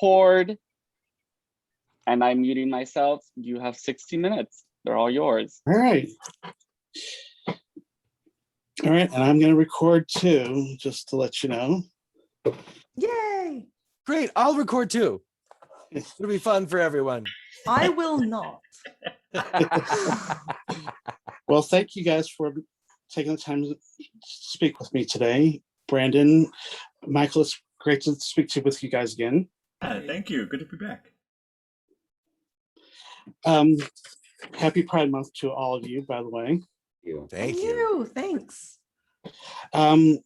record. And I'm muting myself. You have 60 minutes. They're all yours. All right. All right, and I'm going to record too, just to let you know. Yay! Great, I'll record too. It'll be fun for everyone. I will not. Well, thank you guys for taking the time to speak with me today. Brandon, Michael, it's great to speak with you guys again. Thank you. Good to be back. Happy Pride Month to all of you, by the way. Thank you. Thanks. My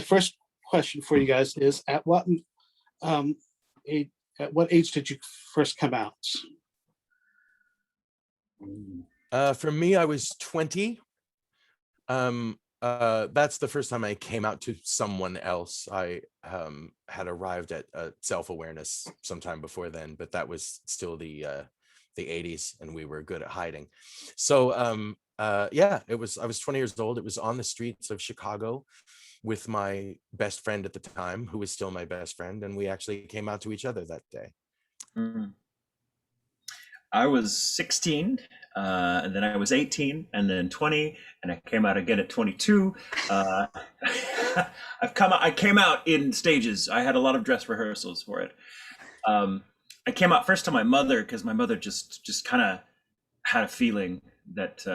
first question for you guys is: at what age did you first come out? For me, I was 20. That's the first time I came out to someone else. I had arrived at self-awareness sometime before then, but that was still the 80s, and we were good at hiding. So yeah, I was 20 years old. It was on the streets of Chicago with my best friend at the time, who is still my best friend, and we actually came out to each other that day. I was 16, and then I was 18, and then 20, and I came out again at 22. I came out in stages. I had a lot of dress rehearsals for it. I came out first to my mother because my mother just kind of had a feeling that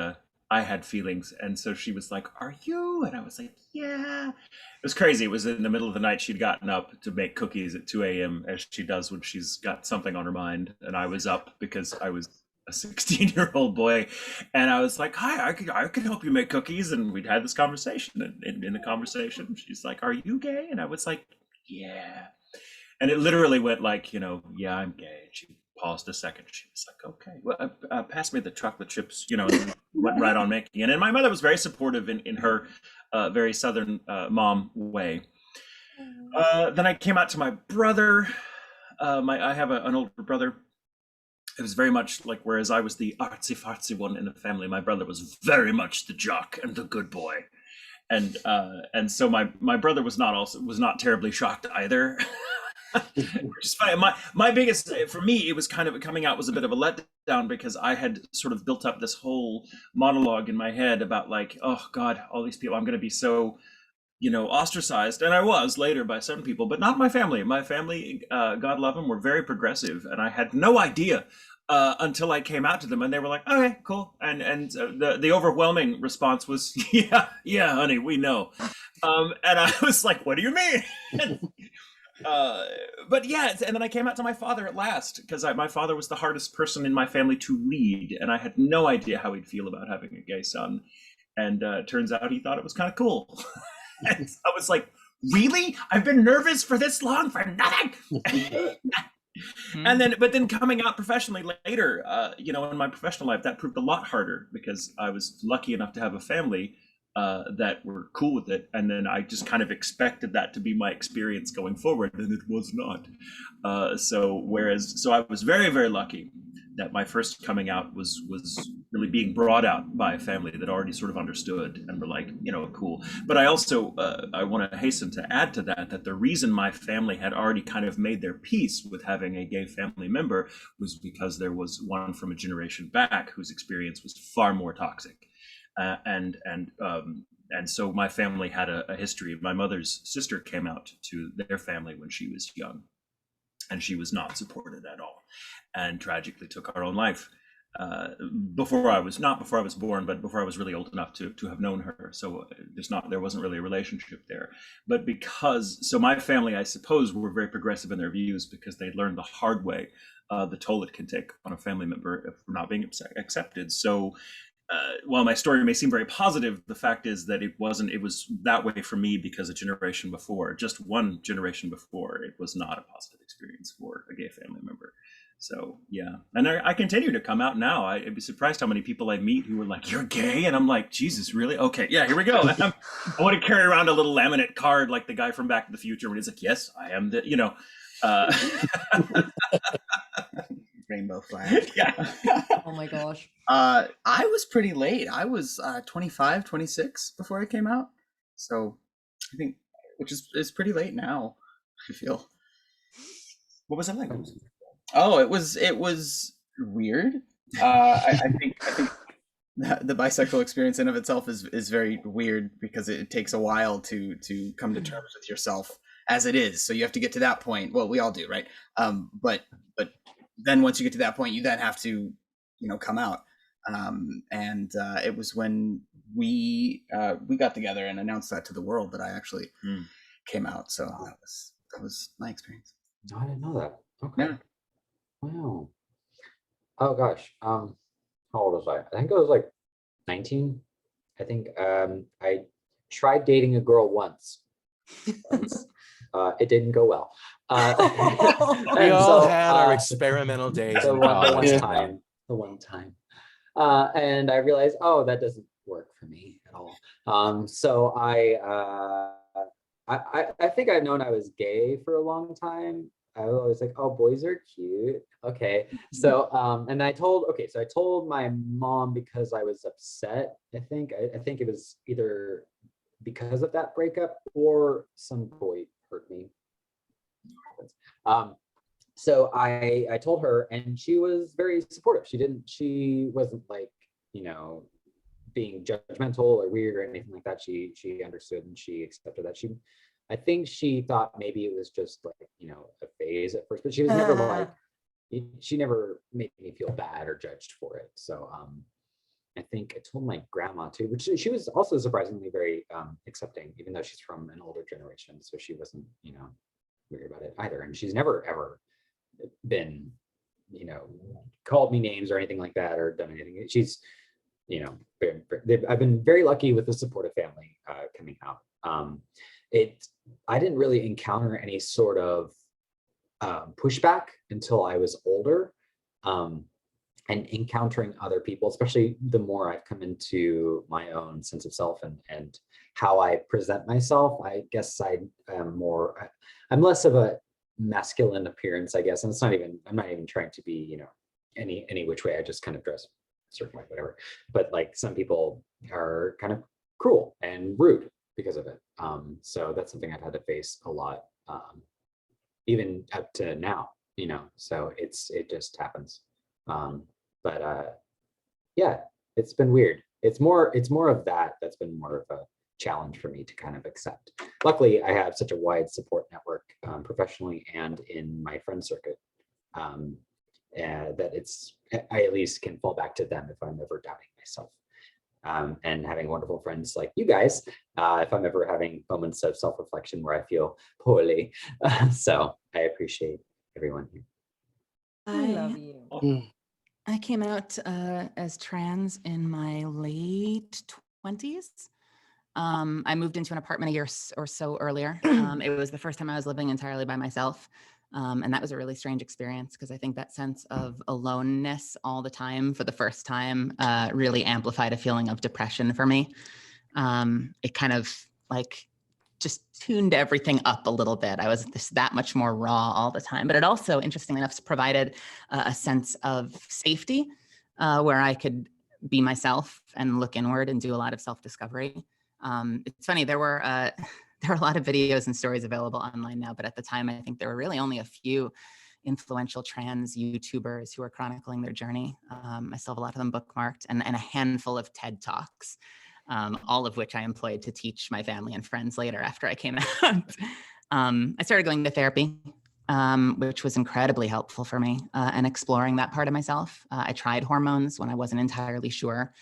I had feelings, and so she was like, "Are you?" And I was like, "Yeah." It was crazy. It was in the middle of the night. She'd gotten up to make cookies at 2 a.m. as she does when she's got something on her mind, and I was up because I was a 16-year-old boy, and I was like, "Hi, I could help you make cookies." And we'd had this conversation, and in the conversation, she's like, "Are you gay?" And I was like, "Yeah." And it literally went like, "Yeah, I'm gay." And she paused a second. She was like, "Okay, well, pass me the chocolate chips," and went right on making it. And my mother was very supportive in her very Southern mom way. Then I came out to my brother. I have an older brother. It was very much like, whereas I was the artsy-fartsy one in the family, my brother was very much the jock and the good boy. And so my brother was not terribly shocked either. Which is funny. My biggest, for me, it was kind of coming out was a bit of a letdown, because I had sort of built up this whole monologue in my head about like, oh God, all these people, I'm going to be so, ostracized. And I was later by some people, but not my family. My family, God love them, were very progressive, and I had no idea until I came out to them, and they were like, "Okay, cool." And the overwhelming response was, yeah, honey, we know. And I was like, "What do you mean?" But yeah, and then I came out to my father at last, because my father was the hardest person in my family to lead, and I had no idea how he'd feel about having a gay son. And turns out he thought it was kind of cool. And I was like, "Really? I've been nervous for this long for nothing." But then coming out professionally later, in my professional life, that proved a lot harder, because I was lucky enough to have a family that were cool with it, and then I just kind of expected that to be my experience going forward, and it was not. So I was very, very lucky that my first coming out was really being brought out by a family that already sort of understood and were like, cool. But I also I want to hasten to add to that the reason my family had already kind of made their peace with having a gay family member was because there was one from a generation back whose experience was far more toxic. And so my family had a history. My mother's sister came out to their family when she was young, and she was not supported at all, and tragically took her own life before I was born, but before I was really old enough to have known her. So there wasn't really a relationship there. But so my family, I suppose, were very progressive in their views, because they learned the hard way the toll it can take on a family member if not being accepted. So while my story may seem very positive, the fact is that it wasn't. It was that way for me because just one generation before, it was not a positive experience for a gay family member. So yeah, and I continue to come out now. I'd be surprised how many people I meet who are like, "You're gay?" And I'm like, "Jesus, really? Okay, yeah, here we go." I want to carry around a little laminate card like the guy from Back to the Future when he's like, "Yes, I am the," rainbow flag. Yeah. Oh my gosh. I was pretty late. I was 25, 26 before I came out. So I think, which is pretty late now, I feel. What was it like? Oh, it was weird. I think the bisexual experience in of itself is very weird because it takes a while to come to terms with yourself as it is. So you have to get to that point. Well, we all do, right? But then once you get to that point, you then have to, come out. And it was when we got together and announced that to the world that I actually came out. So that was my experience. No, I didn't know that. Okay. Yeah. Wow. Oh gosh. How old was I? I think I was like 19. I think I tried dating a girl once. It didn't go well. We and all so, had our experimental days the in one college. time. And I realized, oh, that doesn't work for me at all. So I think I've known I was gay for a long time. I was always like, oh, boys are cute. Okay. So, and I told my mom because I was upset. I think it was either because of that breakup or some boy hurt me. So I told her, and she was very supportive. She wasn't like, being judgmental or weird or anything like that. She understood and she accepted that. I think she thought maybe it was just like, a phase at first, but she was never like, she never made me feel bad or judged for it. So I think I told my grandma too, which she was also surprisingly very accepting, even though she's from an older generation. So she wasn't, weird about it either. And she's never ever been, called me names or anything like that or done anything. She's, I've been very lucky with the supportive family coming out. I didn't really encounter any sort of pushback until I was older, and encountering other people, especially the more I've come into my own sense of self and how I present myself. I guess I'm less of a masculine appearance, I guess, and I'm not even trying to be, any which way. I just kind of dress a certain way, whatever. But like some people are kind of cruel and rude because of it. So that's something I've had to face a lot, even up to now, so it just happens. But yeah, it's been weird. It's more of that's been more of a challenge for me to kind of accept. Luckily, I have such a wide support network, professionally and in my friend circuit, that I at least can fall back to them if I'm ever doubting myself. And having wonderful friends like you guys, if I'm ever having moments of self-reflection where I feel poorly. So I appreciate everyone here. I love you. I came out as trans in my late 20s. I moved into an apartment a year or so earlier. It was the first time I was living entirely by myself. And that was a really strange experience because I think that sense of aloneness all the time for the first time really amplified a feeling of depression for me. It kind of like just tuned everything up a little bit. I was that much more raw all the time, but it also, interestingly enough, provided a sense of safety where I could be myself and look inward and do a lot of self-discovery. It's funny, there are a lot of videos and stories available online now, but at the time, I think there were really only a few influential trans YouTubers who are chronicling their journey. I still have a lot of them bookmarked and a handful of TED Talks. All of which I employed to teach my family and friends later after I came out. I started going to therapy, which was incredibly helpful for me, and exploring that part of myself. I tried hormones when I wasn't entirely sure.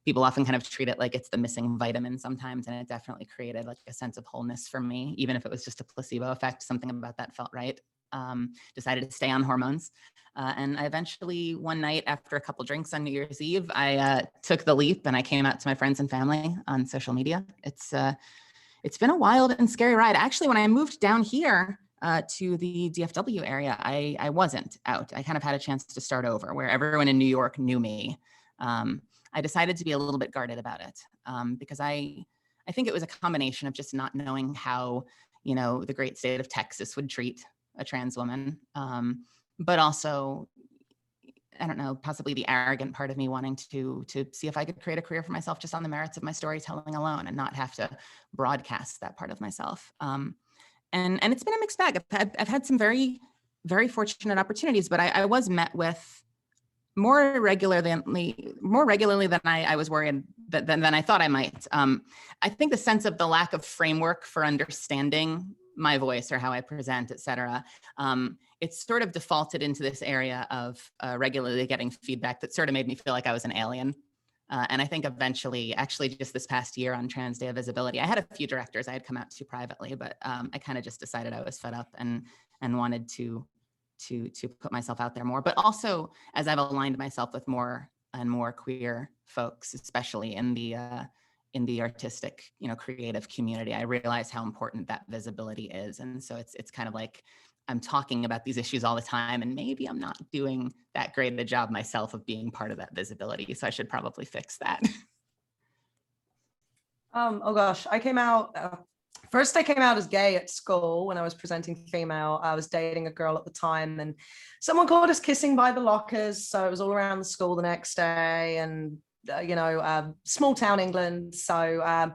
People often kind of treat it like it's the missing vitamin sometimes, and it definitely created like a sense of wholeness for me, even if it was just a placebo effect. Something about that felt right. Decided to stay on hormones. And I eventually, one night after a couple drinks on New Year's Eve, I took the leap and I came out to my friends and family on social media. It's been a wild and scary ride. Actually, when I moved down here to the DFW area, I wasn't out. I kind of had a chance to start over where everyone in New York knew me. I decided to be a little bit guarded about it because I think it was a combination of just not knowing how, the great state of Texas would treat a trans woman, but also, I don't know, possibly the arrogant part of me wanting to see if I could create a career for myself just on the merits of my storytelling alone and not have to broadcast that part of myself. and it's been a mixed bag. I've had some very, very fortunate opportunities, but I was met with more regularly than I was worried than I thought I might. I think the sense of the lack of framework for understanding my voice or how I present, et cetera, it's sort of defaulted into this area of regularly getting feedback that sort of made me feel like I was an alien. And I think eventually, actually just this past year on Trans Day of Visibility, I had a few directors I had come out to privately, but I kind of just decided I was fed up and wanted to put myself out there more. But also, as I've aligned myself with more and more queer folks, especially in the artistic, creative community, I realize how important that visibility is. And so it's kind of like I'm talking about these issues all the time, and maybe I'm not doing that great a job myself of being part of that visibility. So I should probably fix that. Oh gosh, I came out first. I came out as gay at school when I was presenting female. I was dating a girl at the time, and someone caught us kissing by the lockers. So it was all around the school the next day, and small town England. So I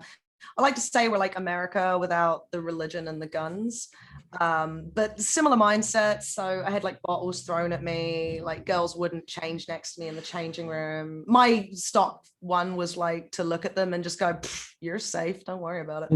like to say we're like America without the religion and the guns. But similar mindset. So I had like bottles thrown at me, like girls wouldn't change next to me in the changing room. My stock one was like to look at them and just go, you're safe, don't worry about it.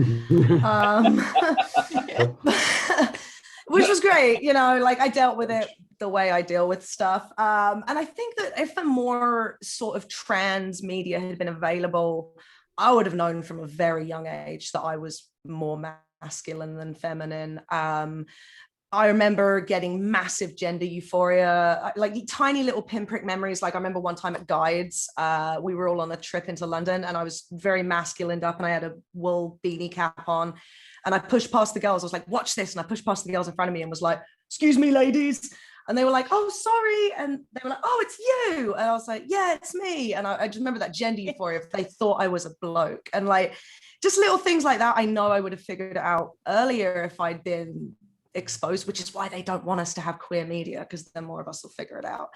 Which was great, like I dealt with it the way I deal with stuff. And I think that if a more sort of trans media had been available, I would have known from a very young age that I was more masculine than feminine. I remember getting massive gender euphoria, like tiny little pinprick memories. Like I remember one time at Guides, we were all on a trip into London, and I was very masculined up, and I had a wool beanie cap on, and I pushed past the girls. I was like, watch this. And I pushed past the girls in front of me and was like, excuse me, ladies. And they were like, oh, sorry. And they were like, oh, it's you. And I was like, yeah, it's me. And I just remember that gender euphoria if they thought I was a bloke. And like, just little things like that. I know I would have figured it out earlier if I'd been exposed, which is why they don't want us to have queer media, because then more of us will figure it out.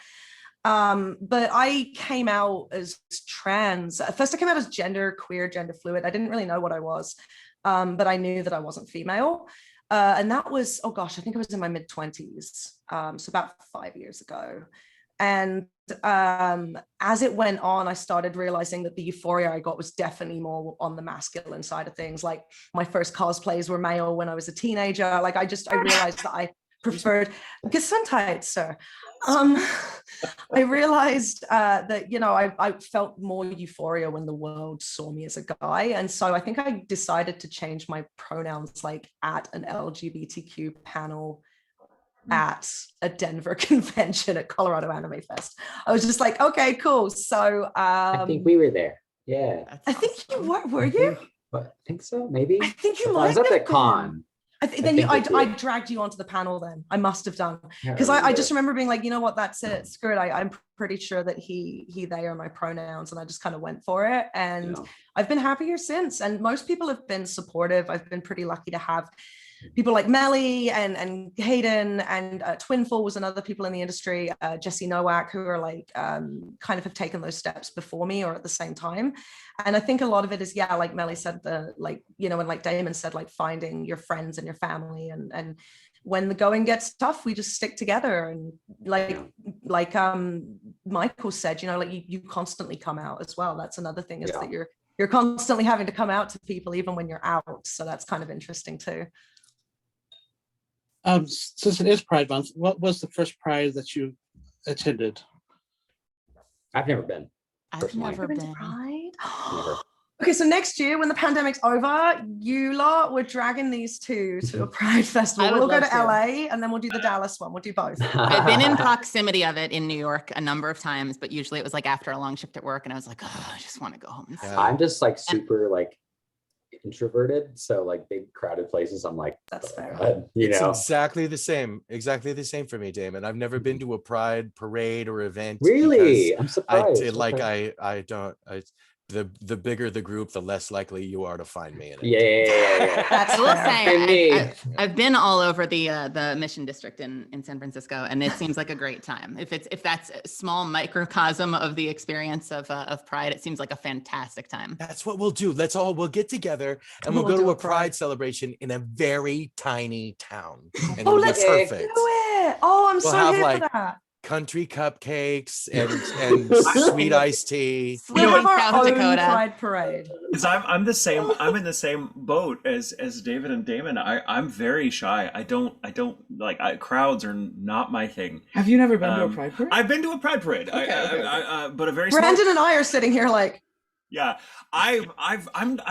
But I came out as trans. At first I came out as queer, gender fluid. I didn't really know what I was, but I knew that I wasn't female. And that was, oh gosh, I think I was in my mid-20s, so about 5 years ago. And as it went on, I started realizing that the euphoria I got was definitely more on the masculine side of things. Like my first cosplays were male when I was a teenager. Like I realized that I preferred Gesundheit, sir. I realized that, I felt more euphoria when the world saw me as a guy. And so I think I decided to change my pronouns, like at an LGBTQ panel at a Denver convention at Colorado Anime Fest. I was just like, okay, cool. So I think we were there. Yeah. I think you were you? I think so, maybe. I think you might. I was at the con. I dragged you onto the panel then. I must have done. Because I just remember being like, you know what, that's it. Screw it. I'm pretty sure that he, they are my pronouns. And I just kind of went for it. And I've been happier since. And most people have been supportive. I've been pretty lucky to have people like Meli and Hayden and Twinful was another people in the industry, Jesse Nowak, who are like kind of have taken those steps before me or at the same time. And I think a lot of it is, like Meli said, and like Daman said, like finding your friends and your family, and when the going gets tough, we just stick together. And like Michael said, like you constantly come out as well. That's another thing is that you're constantly having to come out to people even when you're out. So that's kind of interesting too. Since it is Pride Month, what was the first Pride that you attended? I've never been. I've never been. To Pride? Never. Okay, so next year when the pandemic's over, you lot, we're dragging these two to a Pride festival. We'll go to LA and then we'll do the Dallas one. We'll do both. I've been in proximity of it in New York a number of times, but usually it was like after a long shift at work and I was like, oh, I just want to go home and sleep. I'm just like super like introverted, so like big crowded places I'm like, that's fair. It's exactly the same for me, Damon. I've never been to a Pride parade or event. Really? I'm surprised. I don't the bigger the group, the less likely you are to find me in it. Yeah. That's I will fair. And me. say I've been all over the Mission District in San Francisco, and it seems like a great time. If that's a small microcosm of the experience of Pride, it seems like a fantastic time. That's what we'll do. We'll get together and We'll we'll go do to a a Pride. Pride celebration in a very tiny town. And Oh, it'll be let's Okay. do perfect. it. Oh, I'm We'll so have, here like, for that. Country cupcakes and sweet iced tea. We'll have our South own Dakota. Pride parade. Because I'm in the same boat as David and Damon. I'm very shy. I don't like crowds are not my thing. Have you never been to a Um, Pride Parade? I've been to a Pride parade. Okay. But a very small. Brandon and I are sitting here like, Yeah, I'm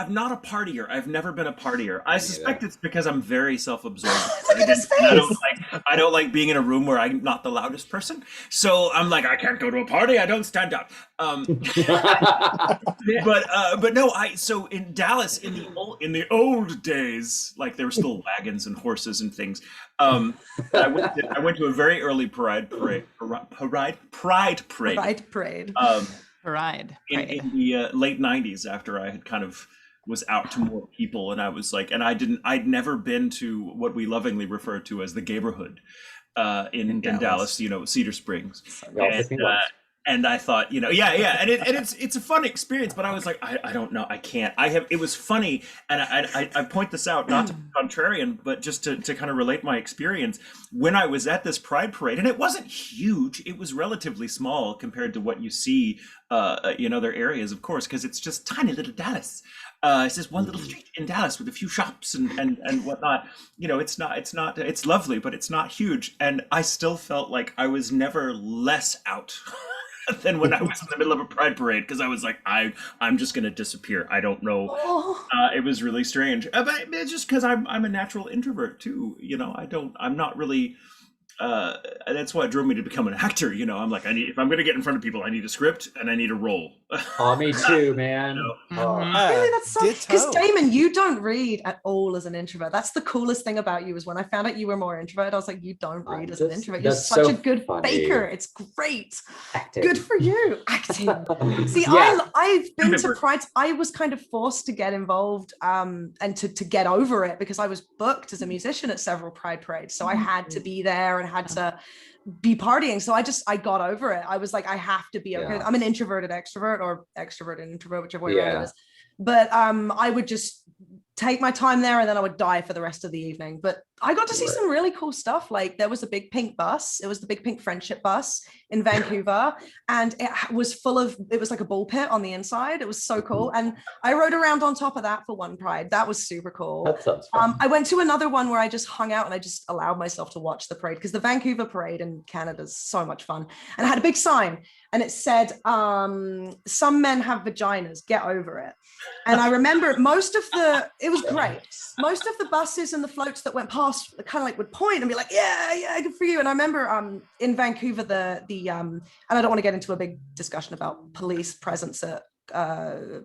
not a partier. I've never been a partier. I suspect it's because I'm very self-absorbed. Look at his I face. I don't like being in a room where I'm not the loudest person. So I'm like, I can't go to a party. I don't stand up. But no, so in Dallas in the old days, like there were still wagons and horses and things. I went to a very early pride parade. Pride parade. Pride. In the late 90s, after I had kind of was out to more people, and I was like, and I'd never been to what we lovingly refer to as the gayborhood in Dallas, you know, Cedar Springs. And I thought, you know, and it's a fun experience, but I was like, I don't know, I can't. It was funny, and I point this out not to be contrarian, but just to kind of relate my experience when I was at this Pride parade, and it wasn't huge, it was relatively small compared to what you see in other areas, of course, because it's just tiny little Dallas. It's just one little street in Dallas with a few shops and whatnot. You know, it's lovely, but it's not huge, and I still felt like I was never less out than when I was in the middle of a Pride parade, because I was like, I'm just gonna disappear. I don't know. Oh. It was really strange, but it's just because I'm a natural introvert too. You know, I'm not really. That's what drove me to become an actor. You know, I'm like, if I'm gonna get in front of people, I need a script and I need a role. Oh, me too, man. Really, that's so because Damon, you don't read at all as an introvert. That's the coolest thing about you. Is when I found out you were more introverted, I was like, you don't read as an introvert. You're such a good faker. It's great. Acting. Good for you. Acting. See, Yeah. I've been to Pride. I was kind of forced to get involved and to get over it because I was booked as a musician at several Pride parades. So I had to be there and had to be partying. So I got over it. I was like, I have to be okay. I'm an introverted extrovert or extroverted introvert, whichever way around it is. But I would just take my time there and then I would die for the rest of the evening. But I got to see some really cool stuff. Like there was a big pink bus. It was the big pink friendship bus in Vancouver. And it was like a ball pit on the inside. It was so cool. And I rode around on top of that for one Pride. That was super cool. That sounds fun. I went to another one where I just hung out and I just allowed myself to watch the parade because the Vancouver parade in Canada is so much fun. And I had a big sign and it said, some men have vaginas, get over it. And I remember it was great. Most of the buses and the floats that went past kind of like would point and be like, yeah, good for you. And I remember in Vancouver, and I don't want to get into a big discussion about police presence at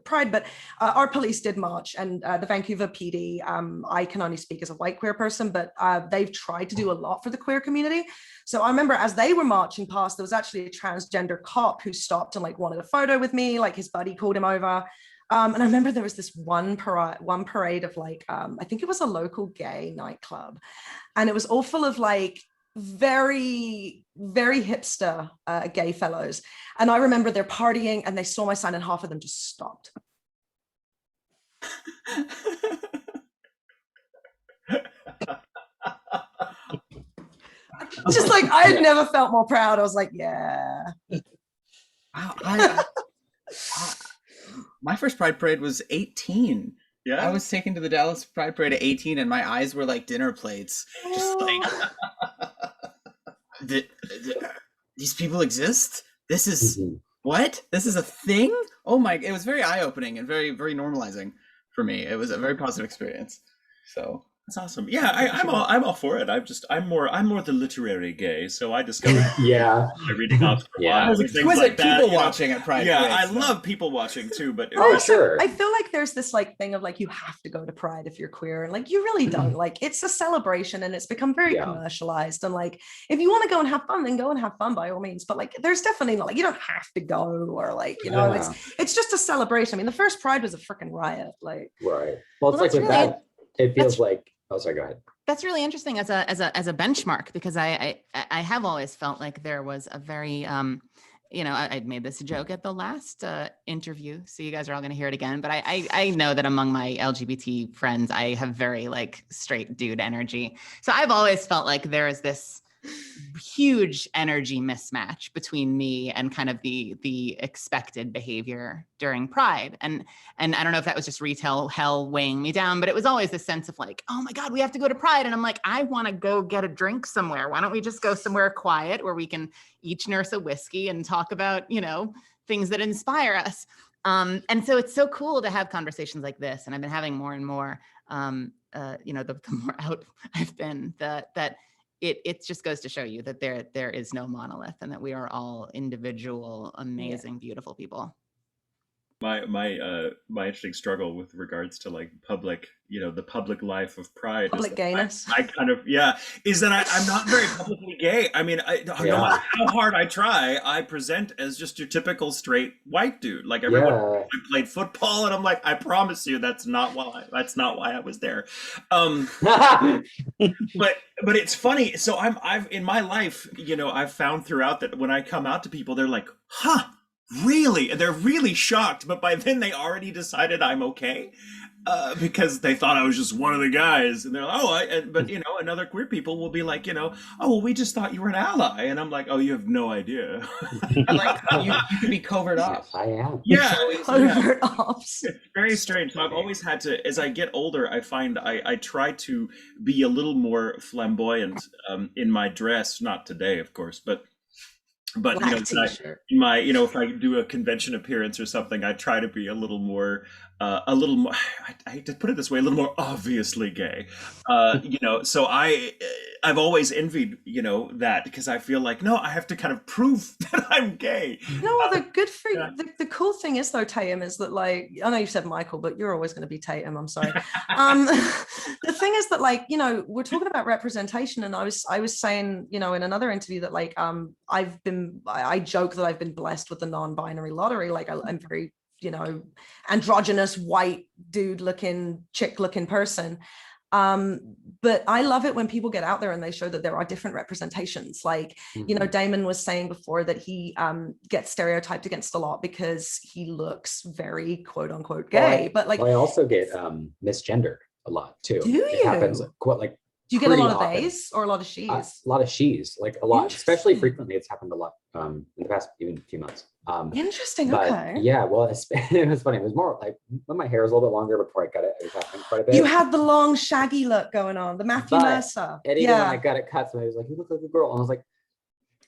Pride, but our police did march, and the Vancouver PD, I can only speak as a white queer person, but they've tried to do a lot for the queer community. So I remember as they were marching past, there was actually a transgender cop who stopped and like wanted a photo with me, like his buddy called him over. And I remember there was this one parade of like, I think it was a local gay nightclub. And it was all full of like very, very hipster gay fellows. And I remember they're partying and they saw my sign and half of them just stopped. Just like, I had never felt more proud. I was like, yeah. Wow, my first Pride Parade was 18. Yeah, I was taken to the Dallas Pride Parade at 18, and my eyes were like dinner plates. Just like, these people exist? This is what? This is a thing? Oh my! It was very eye-opening and very, very normalizing for me. It was a very positive experience. So That's awesome. Yeah, I'm all for it. I'm more the literary gay. So I discovered Yeah. by reading Oscar Yeah. Wilde and things like that. people you know. watching at Pride Yeah, parades, I though. love people watching too, but Oh, sure. I feel like there's this like thing of like you have to go to Pride if you're queer, and like you really don't. Like it's a celebration, and it's become very Yeah. commercialized. And like if you want to go and have fun, then go and have fun by all means. But like there's definitely not like you don't have to go, or like Yeah. it's just a celebration. I mean, the first Pride was a freaking riot. Like Right. Well, it's like Well, that's with really- that, it feels that's- like. Oh, sorry. Go ahead. That's really interesting as a benchmark, because I have always felt like there was a very I made this joke at the last interview, so you guys are all going to hear it again. But I know that among my LGBT friends, I have very like straight dude energy. So I've always felt like there is this huge energy mismatch between me and kind of the expected behavior during Pride. And I don't know if that was just retail hell weighing me down, but it was always this sense of like, oh my God, we have to go to Pride. And I'm like, I want to go get a drink somewhere. Why don't we just go somewhere quiet where we can each nurse a whiskey and talk about, things that inspire us. And so it's so cool to have conversations like this. And I've been having more and more, the more out I've been, that it just goes to show you that there is no monolith, and that we are all individual, amazing, beautiful people. my interesting struggle with regards to like public, the public life of Pride. public gayness. I kind of, is that I'm not very publicly gay. I mean, no matter how hard I try, I present as just your typical straight white dude. Like everyone, I played football, and I'm like, I promise you, that's not why I was there. But it's funny. So I've in my life, I've found throughout that when I come out to people, they're like, huh, really? And they're really shocked. But by then they already decided I'm okay. Because they thought I was just one of the guys, and they're like, but another queer people will be like, oh, well, we just thought you were an ally, and I'm like, oh, you have no idea. Like you could be covert off. I am. Yeah, Covert ops. it's very strange. So I've always had to, as I get older, I find I try to be a little more flamboyant in my dress. Not today, of course, but Black t-shirt. if I do a convention appearance or something, I try to be a little more I hate to put it this way, a little more obviously gay. So I've always envied, that, because I feel like, no, I have to kind of prove that I'm gay. The good for you. The cool thing is though, Tatum, is that like, I know you said Michael, but you're always going to be Tatum. I'm sorry. The thing is that like, we're talking about representation, and I was saying, in another interview that like, I joke that I've been blessed with the non-binary lottery. Like I'm very, androgynous white dude looking, chick looking person. But I love it when people get out there and they show that there are different representations. Like, Daman was saying before that he gets stereotyped against a lot because he looks very quote unquote gay. But like, I also get misgendered a lot too. Do It happens quite like. Do you get a lot of often. theys or a lot of she's? A lot of she's, like a lot, especially frequently. It's happened a lot in the past even few months. Interesting. But Okay. yeah, well, it was funny. It was more like when my hair was a little bit longer before I cut it. It was happening quite a bit. You had the long shaggy look going on, the Matthew But- Mercer. And even when I got it cut, somebody was like, "You look like a girl," and I was like,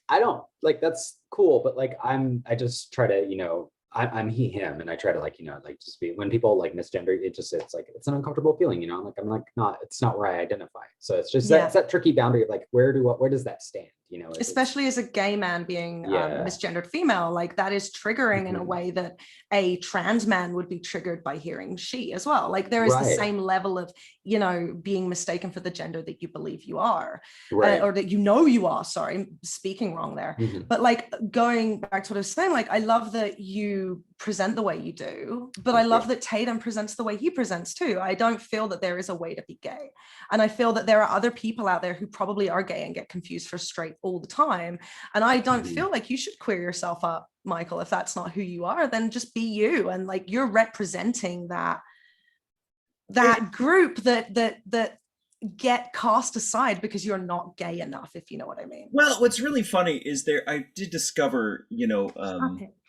"I don't like that's cool," but like I just try to I'm he him, and I try to like just be, when people like misgender, it's like it's an uncomfortable feeling, I'm like not, it's not where I identify. So it's just it's that tricky boundary of like where does that stand, especially as a gay man being misgendered female, like that is triggering in a way that a trans man would be triggered by hearing she as well. Like there is the same level of being mistaken for the gender that you believe you are, or that you are. Sorry, I'm speaking wrong there. But like going back to what I was saying, like I love that you present the way you do, but I love that Tatum presents the way he presents too. I don't feel that there is a way to be gay, and I feel that there are other people out there who probably are gay and get confused for straight all the time, and I don't feel like you should queer yourself up, Michael. If that's not who you are, then just be you, and like you're representing that group that get cast aside because you're not gay enough, if you know what I mean. Well, what's really funny is I did discover,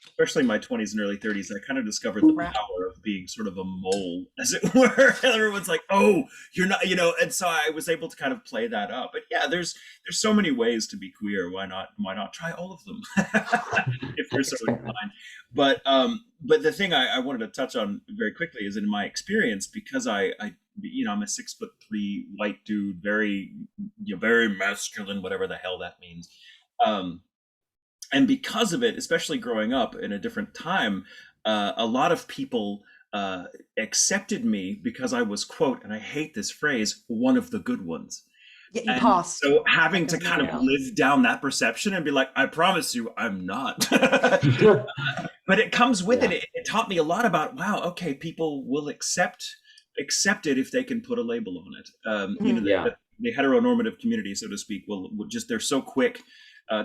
especially in my 20s and early 30s, I kind of discovered the power of being sort of a mole, as it were. Everyone's like, oh, you're not, and so I was able to kind of play that up. But yeah, there's so many ways to be queer. Why not try all of them if you're so inclined? But but the thing I wanted to touch on very quickly is in my experience, because I'm a 6'3" white dude, very very masculine, whatever the hell that means. And because of it, especially growing up in a different time, a lot of people accepted me because I was, quote, and I hate this phrase, one of the good ones. Yeah, you And passed. so having to Like, kind of yeah. live down that perception and be like, I promise you, I'm not. But it comes with it. It taught me a lot about, wow, okay, people will accept it if they can put a label on it. The heteronormative community, so to speak, will just, they're so quick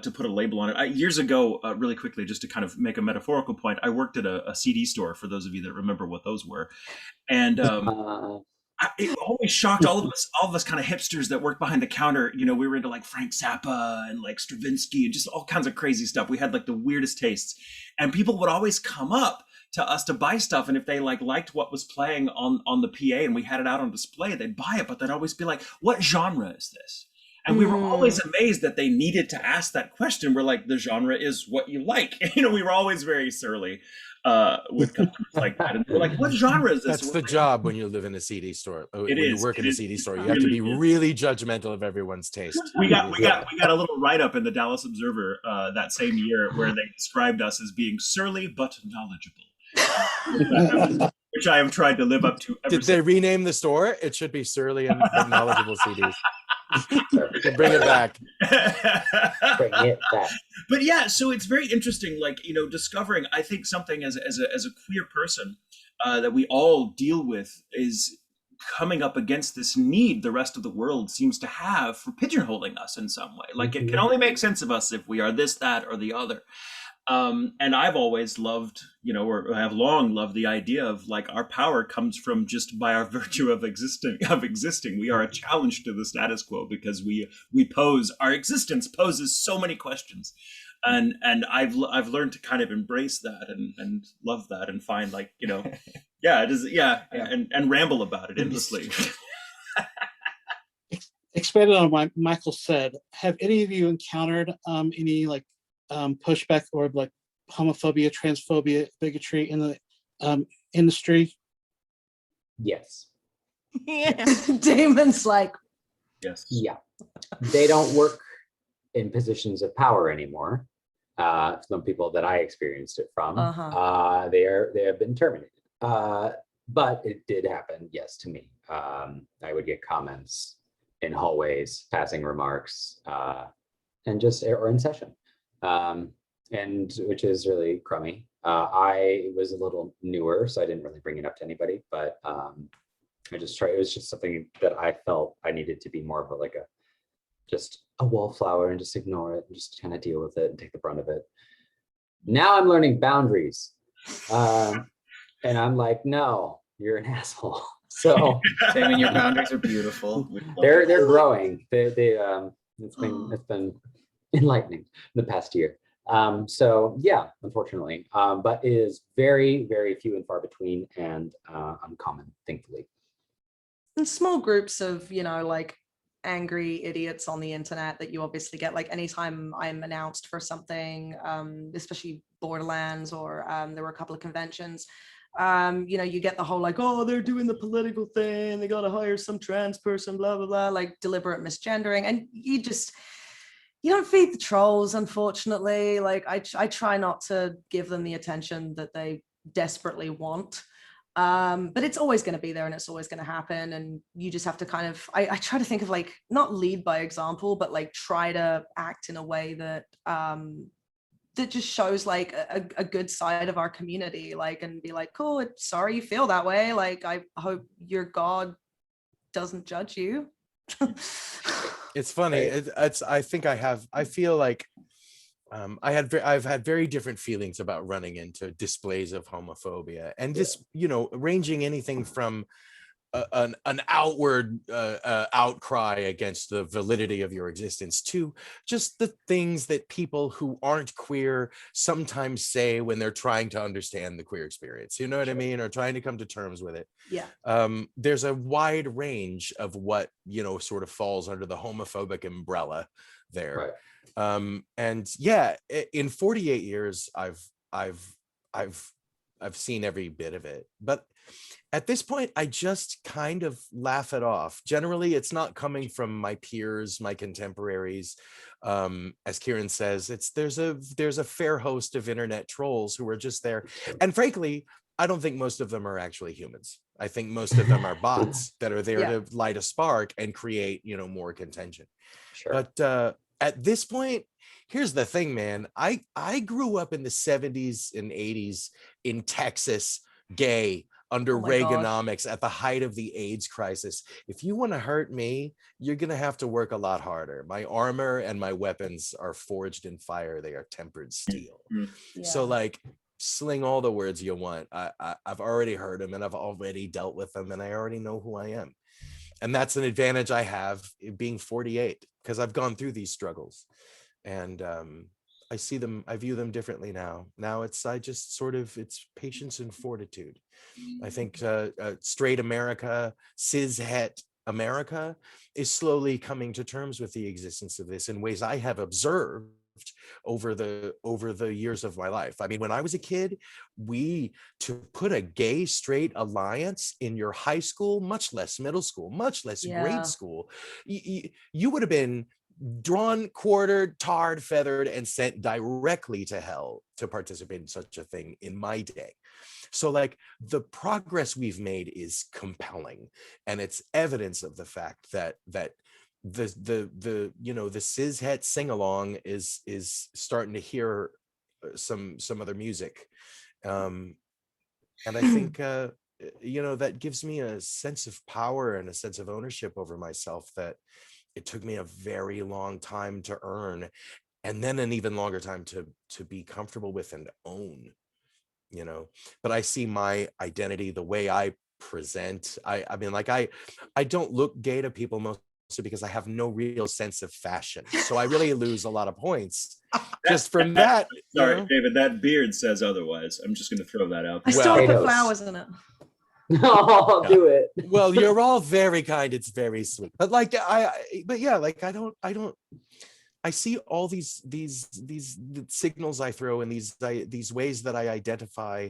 to put a label on it. Years ago, really quickly, just to kind of make a metaphorical point, I worked at a CD store, for those of you that remember what those were. And it always shocked all of us kind of hipsters that worked behind the counter. We were into like Frank Zappa and like Stravinsky and just all kinds of crazy stuff. We had like the weirdest tastes, and people would always come up to us to buy stuff. And if they liked what was playing on the PA and we had it out on display, they'd buy it, but they'd always be like, what genre is this? And we were always amazed that they needed to ask that question. We're like, the genre is what you like. We were always very surly with customers like that. And we're like, what genre is this? That's the job when you live in a CD store. When you work in a CD store, you have to really be really judgmental of everyone's taste. We got a little write-up in the Dallas Observer that same year where they described us as being surly but knowledgeable, which I have tried to live up to. Did they rename the store? It should be Surly and Knowledgeable CDs. Bring it back. Bring it back. But yeah, so it's very interesting, discovering, I think, something as a queer person that we all deal with is coming up against this need the rest of the world seems to have for pigeonholing us in some way. Like, it can only make sense of us if we are this, that, or the other. And I've always loved, or have long loved the idea of like our power comes from just by our virtue of existing. We are a challenge to the status quo because our existence poses so many questions. And I've learned to kind of embrace that and love that and find and ramble about it endlessly. Expanded on what Michael said, have any of you encountered any pushback or like homophobia, transphobia, bigotry in the industry? Yes. Yeah. Damon's like, yes. Yeah. They don't work in positions of power anymore. Some people that I experienced it from, they have been terminated. But it did happen, yes, to me. I would get comments in hallways, passing remarks, and just or in session. And which is really crummy. I was a little newer, so I didn't really bring it up to anybody, but I just tried. It was just something that I felt I needed to be more of just a wallflower and just ignore it and just kind of deal with it and take the brunt of it. Now I'm learning boundaries, and I'm like, no, you're an asshole. So Damon, your boundaries are beautiful. they're growing. It's been enlightening the past year. So yeah, unfortunately, but it is very, very few and far between and uncommon, thankfully. in small groups of, angry idiots on the internet that you obviously get, like anytime I'm announced for something, especially Borderlands, or there were a couple of conventions, you get the whole like, oh, they're doing the political thing, they got to hire some trans person, blah, blah, blah, like deliberate misgendering. And you don't feed the trolls, unfortunately. Like I try not to give them the attention that they desperately want. But it's always going to be there and it's always going to happen. And you just have to kind of, I try to think of like, not lead by example, but like try to act in a way that, that just shows like a good side of our community, like, and be like, cool, sorry you feel that way. Like, I hope your God doesn't judge you. It's funny. I feel like I've had very different feelings about running into displays of homophobia, and this, ranging anything from an outward outcry against the validity of your existence to just the things that people who aren't queer sometimes say when they're trying to understand the queer experience, you know what I mean, or trying to come to terms with it. Yeah. There's a wide range of what, sort of falls under the homophobic umbrella there. Right. And yeah, in 48 years, I've I've seen every bit of it. But at this point, I just kind of laugh it off. Generally, it's not coming from my peers, my contemporaries. As Ciaran says, there's a fair host of internet trolls who are just there. And frankly, I don't think most of them are actually humans. I think most of them are bots that are there to light a spark and create, more contention. Sure. But at this point, here's the thing, man. I grew up in the 70s and 80s in Texas, gay, under Oh my gosh. Reaganomics, at the height of the AIDS crisis. If you want to hurt me, you're going to have to work a lot harder. My armor and my weapons are forged in fire. They are tempered steel. So like, sling all the words you want. I've already heard them and I've already dealt with them and I already know who I am. And that's an advantage I have being 48 because I've gone through these struggles and I see them, I view them differently now. Now it's patience and fortitude. I think straight America, cis-het America is slowly coming to terms with the existence of this in ways I have observed over the years of my life. I mean, when I was a kid, to put a gay straight alliance in your high school, much less middle school, much less grade school, you would have been drawn, quartered, tarred, feathered, and sent directly to hell to participate in such a thing in my day. So like the progress we've made is compelling, and it's evidence of the fact that the cis-het sing-along is starting to hear some other music, and I think that gives me a sense of power and a sense of ownership over myself that it took me a very long time to earn, and then an even longer time to be comfortable with and own. But I see my identity, the way I present. I mean, like I don't look gay to people mostly because I have no real sense of fashion. So I really lose a lot of points just from that. Sorry, David, that beard says otherwise. I'm just going to throw that out I there. still put Potatoes. flowers in it. No, do it. Well, you're all very kind. It's very sweet. But like, I see all these signals I throw and these ways that I identify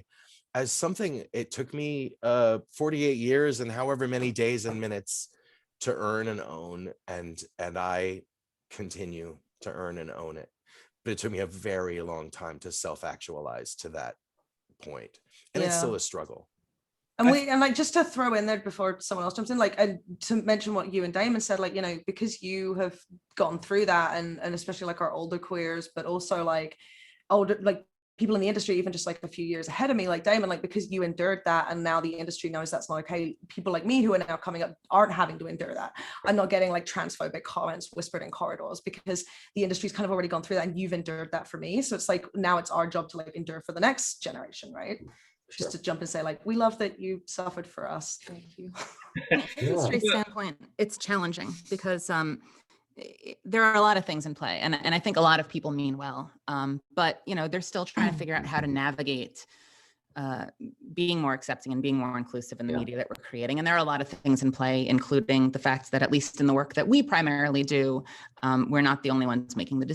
as something it took me 48 years and however many days and minutes to earn and own, and I continue to earn and own it. But it took me a very long time to self-actualize to that point, and it's still a struggle. And like, just to throw in there before someone else jumps in, like, and to mention what you and Daman said, like, because you have gone through that, and especially like our older queers, but also like older, like people in the industry, even just like a few years ahead of me, like Daman, like, because you endured that, and now the industry knows that's not okay. People like me who are now coming up aren't having to endure that. I'm not getting like transphobic comments whispered in corridors because the industry's kind of already gone through that, and you've endured that for me. So it's like, now it's our job to like endure for the next generation, right? Just to jump and say, like, we love that you suffered for us. Thank you. From a history standpoint, it's challenging because there are a lot of things in play, and I think a lot of people mean well, but they're still trying to figure out how to navigate being more accepting and being more inclusive in the media that we're creating. And there are a lot of things in play, including the fact that at least in the work that we primarily do, we're not the only ones making the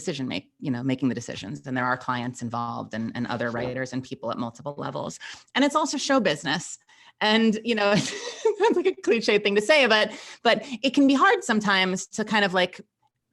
making the decisions. And there are clients involved and other writers and people at multiple levels. And it's also show business. And, it's like a cliche thing to say, but it can be hard sometimes to kind of like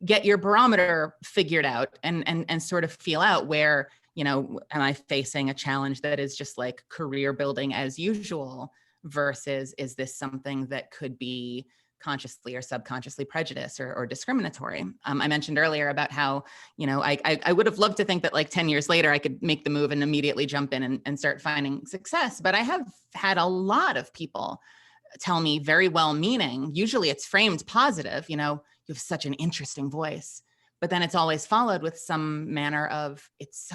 get your barometer figured out and sort of feel out where, am I facing a challenge that is just like career building as usual versus is this something that could be consciously or subconsciously prejudiced or discriminatory? I mentioned earlier about how, I would have loved to think that like 10 years later, I could make the move and immediately jump in and start finding success. But I have had a lot of people tell me very well-meaning, usually it's framed positive, you have such an interesting voice. But then it's always followed with some manner of it's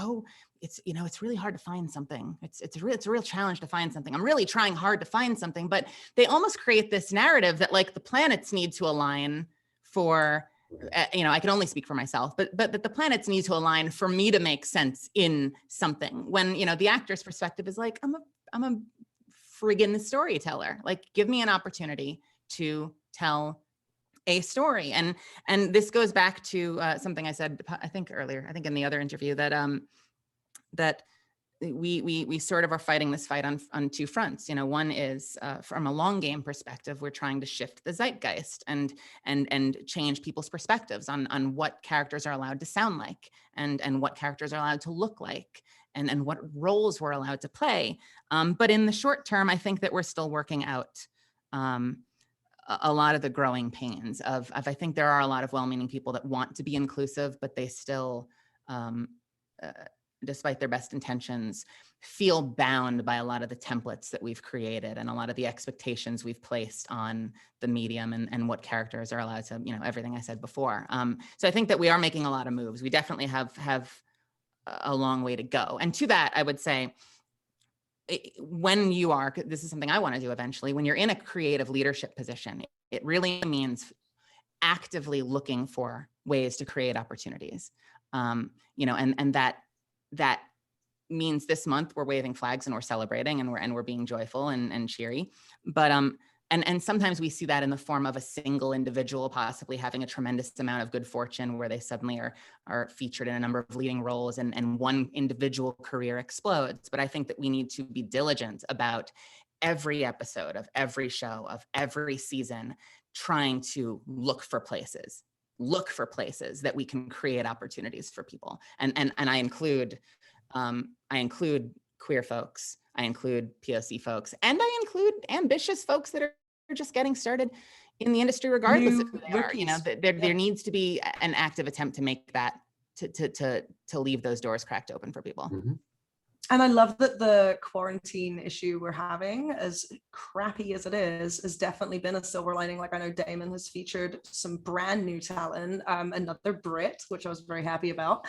really hard to find something. It's a real challenge to find something. I'm really trying hard to find something, but they almost create this narrative that like the planets need to align for, I can only speak for myself, but the planets need to align for me to make sense in something. When, the actor's perspective is like, I'm a friggin' storyteller. Like, give me an opportunity to tell a story. And this goes back to something I said, I think earlier, I think in the other interview that we sort of are fighting this fight on two fronts. You know, one is from a long game perspective, we're trying to shift the zeitgeist and change people's perspectives on what characters are allowed to sound like and what characters are allowed to look like and what roles we're allowed to play. But in the short term, I think that we're still working out a lot of the growing pains of I think there are a lot of well-meaning people that want to be inclusive, but they still, despite their best intentions, feel bound by a lot of the templates that we've created and a lot of the expectations we've placed on the medium and what characters are allowed to, you know, everything I said before. So I think that we are making a lot of moves. We definitely have a long way to go. And to that, I would say, when you are, this is something I want to do eventually, when you're in a creative leadership position, it really means actively looking for ways to create opportunities. You know, and that means this month we're waving flags and we're celebrating and we're being joyful and cheery. But and sometimes we see that in the form of a single individual possibly having a tremendous amount of good fortune where they suddenly are featured in a number of leading roles and one individual career explodes. But I think that we need to be diligent about every episode of every show of every season, trying to look for places that we can create opportunities for people. And I include queer folks, I include POC folks, and I include ambitious folks that are just getting started in the industry regardless of who they are. You know, there needs to be an active attempt to make that, to leave those doors cracked open for people. Mm-hmm. And I love that the quarantine issue we're having, as crappy as it is, has definitely been a silver lining. Like I know Daman has featured some brand new talent, another Brit, which I was very happy about.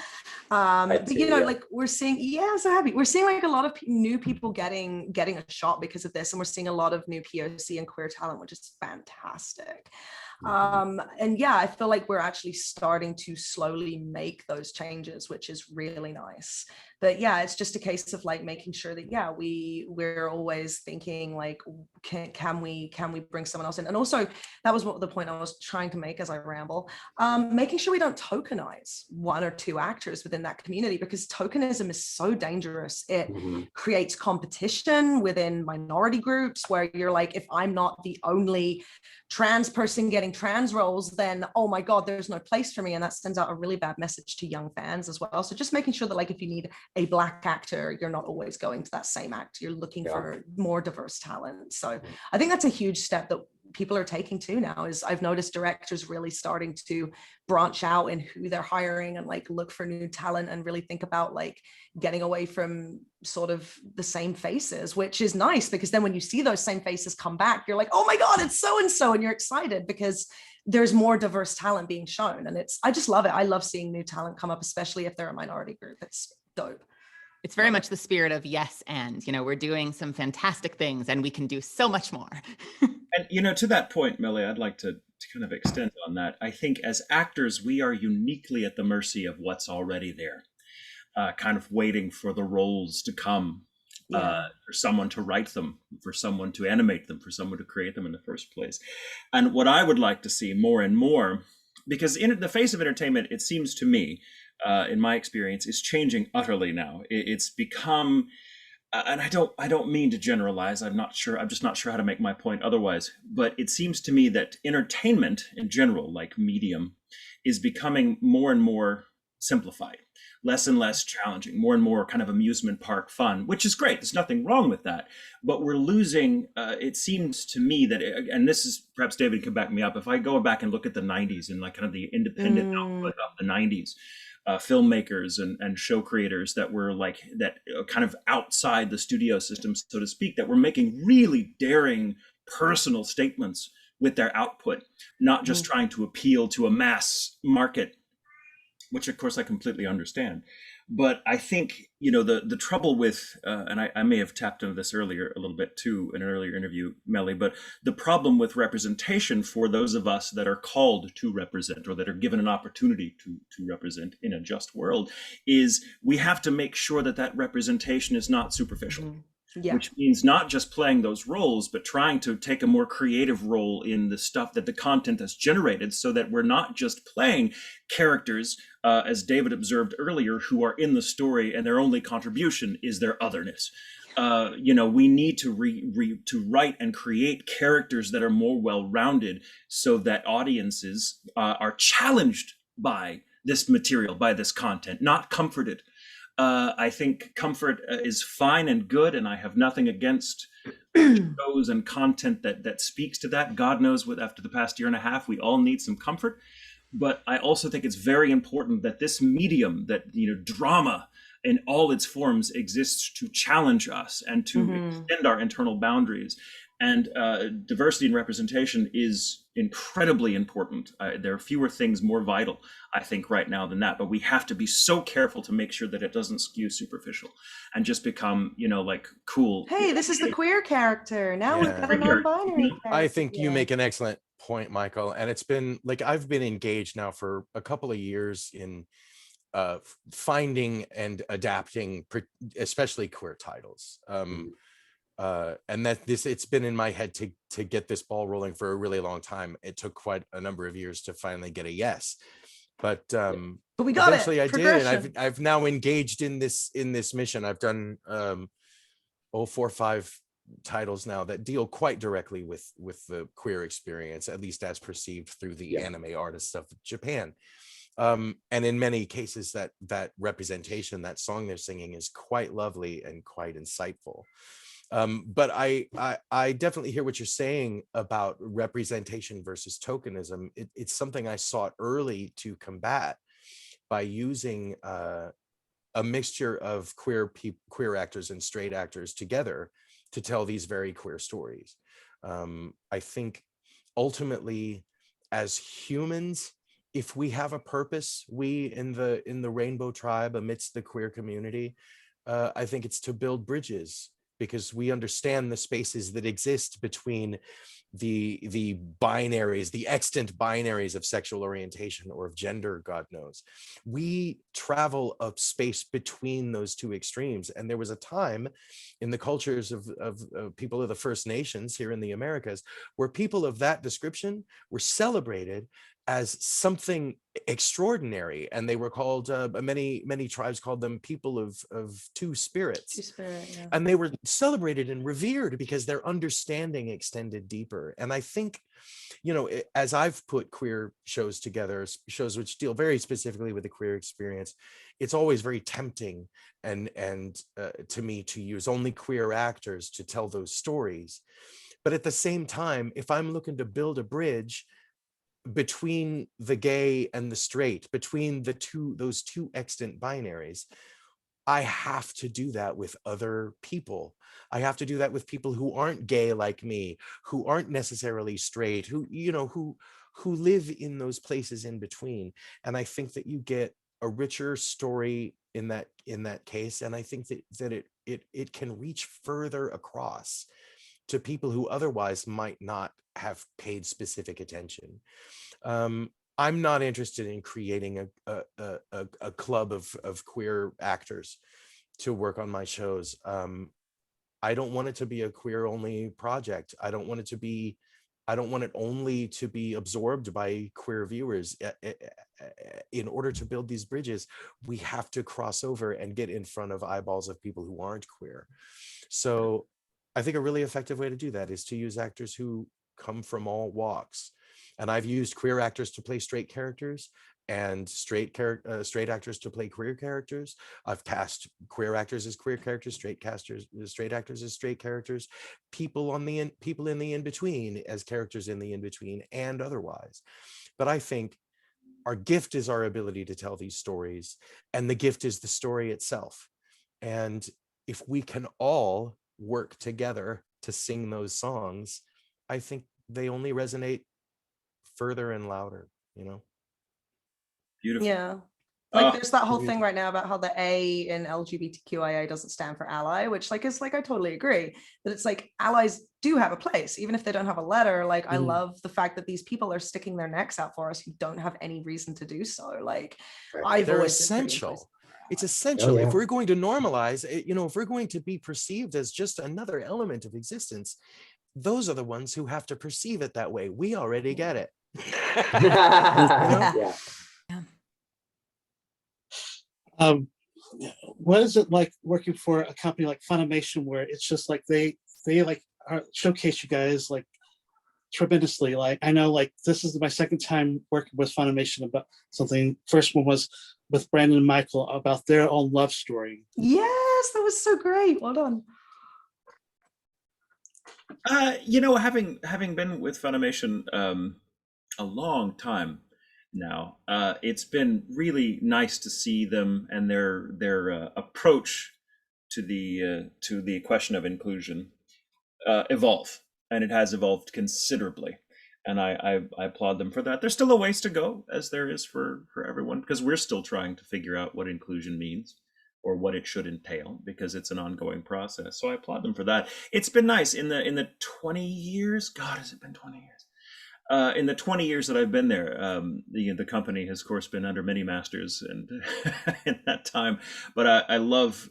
But you know, like we're seeing, so happy. We're seeing like a lot of new people getting a shot because of this, and we're seeing a lot of new POC and queer talent, which is fantastic. And yeah, I feel like we're actually starting to slowly make those changes, which is really nice. But yeah, it's just a case of like making sure that we're always thinking like, can we bring someone else in? And also that was what the point I was trying to make as I ramble, making sure we don't tokenize one or two actors within that community, because tokenism is so dangerous. It creates competition within minority groups where you're like, if I'm not the only trans person getting trans roles, then oh my god, there's no place for me, and that sends out a really bad message to young fans as well. So just making sure that like if you need a Black actor, you're not always going to that same actor, you're looking for more diverse talent. So I think that's a huge step that people are taking too now, is I've noticed directors really starting to branch out in who they're hiring and like look for new talent and really think about like getting away from sort of the same faces, which is nice because then when you see those same faces come back, you're like, oh my god, it's so and so, and you're excited because there's more diverse talent being shown. And I just love it. I love seeing new talent come up, especially if they're a minority group. It's dope. It's very much the spirit of yes, and, you know, we're doing some fantastic things and we can do so much more. And, you know, to that point, Meli, I'd like to kind of extend on that. I think as actors, we are uniquely at the mercy of what's already there, kind of waiting for the roles to come, for someone to write them, for someone to animate them, for someone to create them in the first place. And what I would like to see more and more, because in the face of entertainment, it seems to me, in my experience, is changing utterly now. It's become, and I don't mean to generalize. I'm just not sure how to make my point otherwise. But it seems to me that entertainment in general, like medium, is becoming more and more simplified, less and less challenging, more and more kind of amusement park fun, which is great. There's nothing wrong with that. But we're losing, it seems to me that, and this is, perhaps David can back me up, if I go back and look at the 90s and like kind of the independent output of the 90s, filmmakers and show creators that were like that kind of outside the studio system, so to speak, that were making really daring personal statements with their output, not just trying to appeal to a mass market, which of course I completely understand. But I think, you know, the trouble with, and I may have tapped into this earlier a little bit too in an earlier interview, Meli, but the problem with representation for those of us that are called to represent or that are given an opportunity to represent in a just world is we have to make sure that representation is not superficial. Yeah. which means not just playing those roles, but trying to take a more creative role in the stuff that the content has generated, so that we're not just playing characters, as David observed earlier, who are in the story and their only contribution is their otherness. We need to write and create characters that are more well-rounded, so that audiences are challenged by this material, by this content, not comforted. I think comfort is fine and good, and I have nothing against shows and content that speaks to that. God knows what, after the past year and a half, we all need some comfort. But I also think it's very important that this medium, that drama in all its forms, exists to challenge us and to extend our internal boundaries. And diversity and representation is incredibly important. There are fewer things more vital, I think, right now than that. But we have to be so careful to make sure that it doesn't skew superficial and just become, like, cool. Hey, this is the queer character. Now we've got a non-binary character. I think you make an excellent point, Michael. And it's been like, I've been engaged now for a couple of years in finding and adapting, especially queer titles. And that it's been in my head to get this ball rolling for a really long time. It took quite a number of years to finally get a yes, but we got eventually it. I did, and I've now engaged in this mission. I've done 4 or 5 titles now that deal quite directly with the queer experience, at least as perceived through the anime artists of Japan. And in many cases, that representation, that song they're singing, is quite lovely and quite insightful. But I definitely hear what you're saying about representation versus tokenism. It's something I sought early to combat by using a mixture of queer actors and straight actors together to tell these very queer stories. I think ultimately, as humans, if we have a purpose, we in the Rainbow Tribe amidst the queer community, I think it's to build bridges, because we understand the spaces that exist between the binaries, the extant binaries of sexual orientation or of gender, God knows. We travel a space between those two extremes. And there was a time in the cultures of people of the First Nations here in the Americas where people of that description were celebrated as something extraordinary, and they were called many tribes called them people of two spirits. Yeah. And they were celebrated and revered because their understanding extended deeper. And I think, as I've put queer shows together, shows which deal very specifically with the queer experience, it's always very tempting and to me to use only queer actors to tell those stories. But at the same time, if I'm looking to build a bridge between the gay and the straight, between those two extant binaries, I have to do that with other people. I have to do that with people who aren't gay like me, who aren't necessarily straight, who live in those places in between. And I think that you get a richer story in that case. And I think that it can reach further across to people who otherwise might not have paid specific attention. I'm not interested in creating a club of queer actors to work on my shows. I don't want it to be a queer only project. I don't want it only to be absorbed by queer viewers. In order to build these bridges, we have to cross over and get in front of eyeballs of people who aren't queer. So I think a really effective way to do that is to use actors who come from all walks. And I've used queer actors to play straight characters and straight actors to play queer characters. I've cast queer actors as queer characters, straight actors as straight characters, people in the in-between as characters in the in-between and otherwise. But I think our gift is our ability to tell these stories, and the gift is the story itself. And if we can all work together to sing those songs, I think they only resonate further and louder, Beautiful. Yeah. There's that whole thing right now about how the A in LGBTQIA doesn't stand for ally, which is I totally agree that it's allies do have a place, even if they don't have a letter. I love the fact that these people are sticking their necks out for us who don't have any reason to do so. I've They're always been pretty essential. It's essential. yeah. If we're going to normalize it, if we're going to be perceived as just another element of existence, those are the ones who have to perceive it that way. We already get it. Yeah. What is it like working for a company like Funimation, where it's just like they like showcase you guys like tremendously? Like, I know, like, this is my second time working with Funimation about something. First one was with Brandon and Michael about their own love story. Yes, that was so great. Well done. Having been with Funimation a long time now, it's been really nice to see them and their approach to the question of inclusion evolve, and it has evolved considerably, and I applaud them for that. There's still a ways to go, as there is for everyone, because we're still trying to figure out what inclusion means or what it should entail, because it's an ongoing process. So I applaud them for that. It's been nice in the 20 years. God, has it been 20 years? In the 20 years that I've been there, the company has, of course, been under many masters, and in that time. But I love.